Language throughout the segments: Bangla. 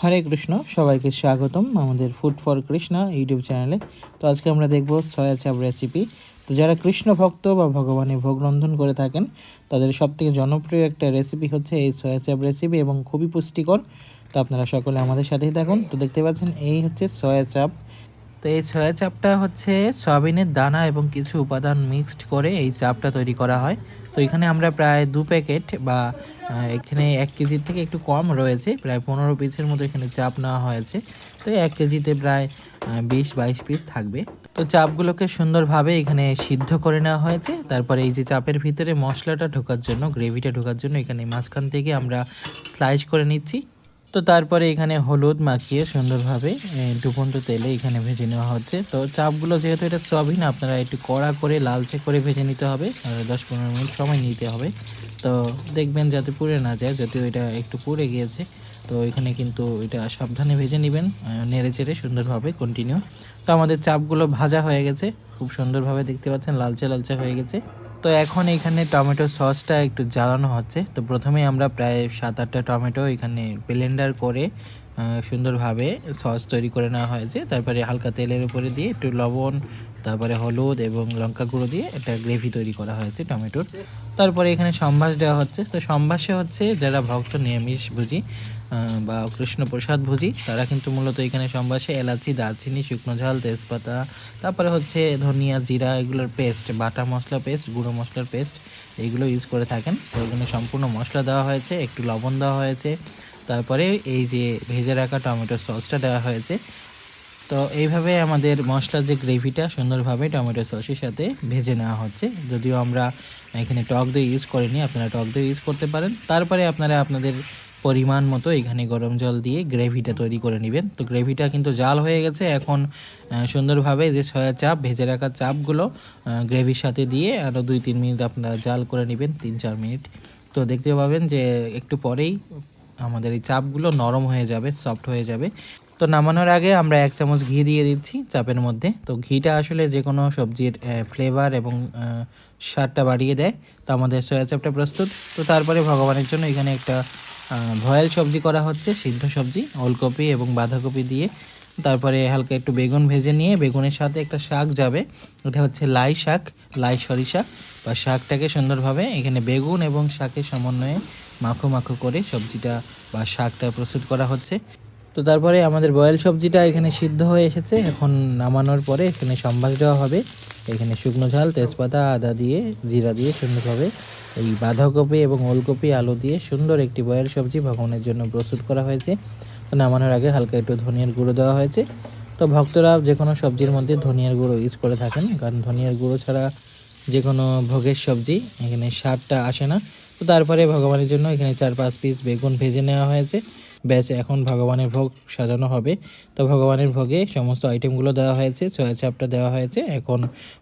হরে কৃষ্ণ, সবাইকে স্বাগতম আমাদের ফুড ফর কৃষ্ণা ইউটিউব চ্যানেলে। তো আজকে আমরা দেখব সয়া চাপ রেসিপি। তো যারা কৃষ্ণ ভক্ত বা ভগবানের ভোগ রন্ধন করে থাকেন তাদের সবথেকে জনপ্রিয় একটা রেসিপি হচ্ছে এই সয়া চাপ রেসিপি এবং খুবই পুষ্টিকর। তো আপনারা সকলে আমাদের সাথেই থাকুন। তো দেখতে পাচ্ছেন এই হচ্ছে সয়া চাপ। তো এই সয়া চাপটা হচ্ছে সয়াবিনের দানা এবং কিছু উপাদান মিক্সড করে এই চাপটা তৈরি করা হয়। তো এখানে আমরা প্রায় 2 প্যাকেট বা এখানে 1 কেজির থেকে একটু কম রয়েছে, প্রায় 15 পিসের মতো এখানে চাপ নেওয়া হয়েছে। তো 1 কেজিতে প্রায় 20-22 পিস থাকবে। তো চাপগুলোকে সুন্দরভাবে এখানে সিদ্ধ করে নেওয়া হয়েছে। তারপরে এই যে চাপের ভিতরে মশলাটা ঢোকার জন্য, গ্রেভিটা ঢোকার জন্য এখানে মাঝখান থেকে আমরা স্লাইস করে নিচ্ছি। তো তারপরে এখানে হলুদ মাখিয়ে সুন্দরভাবে ডুবন্ত তেলে এখানে ভেজে নেওয়া হচ্ছে। তো চাপগুলো যেহেতু এটা সয়াবিন, আপনারা একটু কড়া করে লালচে করে ভেজে নিতে হবে, 10-15 মিনিট সময় নিতে হবে। তো দেখবেন যাতে পুড়ে না যায়, যদিও এটা একটু পুড়ে গিয়েছে। তো এখানে কিন্তু এটা সাবধানে ভেজে নেবেন, নেড়ে চেড়ে সুন্দরভাবে কন্টিনিউ। তো আমাদের চাপগুলো ভাজা হয়ে গেছে, খুব সুন্দরভাবে দেখতে পাচ্ছেন লালচে লালচে হয়ে গেছে। তো এখন এখানে টমেটো সসটা একটু জ্বালানো হচ্ছে। তো প্রথমে আমরা প্রায় 7-8টা টমেটো এখানে ব্লেন্ডার করে সুন্দরভাবে সস তৈরি করে নেওয়া হয়েছে। তারপরে হালকা তেলের উপরে দিয়ে একটু লবণ, তারপরে হলুদ এবং লঙ্কা গুঁড়ো দিয়ে একটা গ্রেভি তৈরি করা হয়েছে টমেটোর। তারপরে এখানে সম্বাস দেওয়া হচ্ছে। তো সম্বাসে হচ্ছে যারা ভক্ত নিরামিষভোজী বা কৃষ্ণপ্রসাদ ভোজী তারা কিন্তু মূলত এখানে সম্বাসে এলাচি, দারচিনি, শুকনো ঝাল, তেজপাতা, তারপরে হচ্ছে ধনিয়া, জিরা এগুলোর পেস্ট, বাটা মশলা পেস্ট, গুঁড়ো মশলার পেস্ট এইগুলো ইউজ করে থাকেন। তো এখানে সম্পূর্ণ মশলা দেওয়া হয়েছে, একটু লবণ দেওয়া হয়েছে, তারপরে এই যে ভেজে রাখা টমেটো সসটা দেওয়া হয়েছে। তো এইভাবে আমাদের মশলার যে গ্রেভিটা সুন্দরভাবে টমেটো সসের সাথে ভেজে নেওয়া হচ্ছে। যদিও আমরা এখানে টক দই ইউজ করিনি, আপনারা টক দই ইউজ করতে পারেন। তারপরে আপনারা আপনাদের পরিমাণ মতো এখানে গরম জল দিয়ে গ্রেভিটা তৈরি করে নেবেন। তো গ্রেভিটা কিন্তু জাল হয়ে গেছে। এখন সুন্দরভাবে যে সয়া চাপ, ভেজে রাখা চাপগুলো গ্রেভির সাথে দিয়ে আরও 2-3 মিনিট আপনারা জাল করে নেবেন, 3-4 মিনিট। তো দেখতে পাবেন যে একটু পরেই আমাদের এই চাপগুলো নরম হয়ে যাবে, সফট হয়ে যাবে। তো নামানোর আগে আমরা 1 চামচ ঘি দিয়ে দিচ্ছি চাপের মধ্যে। তো ঘিটা আসলে যে কোনো সবজির ফ্লেভার এবং স্বাদটা বাড়িয়ে দেয়। তো আমাদের সয়া চাপটা প্রস্তুত। তো তারপরে ভগবানের জন্য এখানে একটা ভয়েল সবজি করা হচ্ছে, সিদ্ধ সবজি ওলকপি এবং বাঁধাকপি দিয়ে। তারপরে হালকা একটু বেগুন ভেজে নিয়ে বেগুনের সাথে একটা শাক যাবে, ওটা হচ্ছে লাই শাক, লাই সরিষা বা শাকটাকে সুন্দরভাবে এখানে বেগুন এবং শাকের সমন্বয়ে মাখো মাখো করে সবজিটা বা শাকটা প্রস্তুত করা হচ্ছে। তো তারপরে আমাদের বয়েল সবজিটা এখানে সিদ্ধ হয়ে এসেছে। এখন নামানোর পরে এখানে সম্বাস দেওয়া হবে। এখানে শুকনো ঝাল, তেজপাতা, আদা দিয়ে, জিরা দিয়ে সুন্দরভাবে এই বাঁধাকপি এবং ওলকপি, আলু দিয়ে সুন্দর একটি বয়েল সবজি ভগবানের জন্য প্রস্তুত করা হয়েছে। তো নামানোর আগে হালকা একটু ধনিয়ার গুঁড়ো দেওয়া হয়েছে। তো ভক্তরা যে কোনো সবজির মধ্যে ধনিয়ার গুঁড়ো ইউজ করে থাকেন, কারণ ধনিয়ার গুঁড়ো ছাড়া যে কোনো ভোগের সবজি এখানে স্বাদটা আসে না। তো তারপরে ভগবানের জন্য এখানে 4-5 পিস বেগুন ভেজে নেওয়া হয়েছে। ব্যাস, এখন ভগবানের ভোগ সাজানো হবে। তো ভগবানের ভোগে সমস্ত আইটেমগুলো দেওয়া হয়েছে, সয়া চাপটা দেওয়া হয়েছে। এখন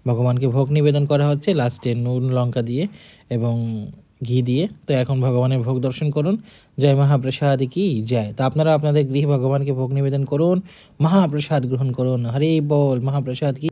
ভগবানকে ভোগ নিবেদন করা হচ্ছে লাস্টে নুন লঙ্কা দিয়ে এবং ঘি দিয়ে। তো এখন ভগবানের ভোগ দর্শন করুন। জয় মহাপ্রসাদ কি জয়। তো আপনারা আপনাদের গৃহে ভগবানকে ভোগ নিবেদন করুন, মহাপ্রসাদ গ্রহণ করুন। হরি বল, মহাপ্রসাদ কি।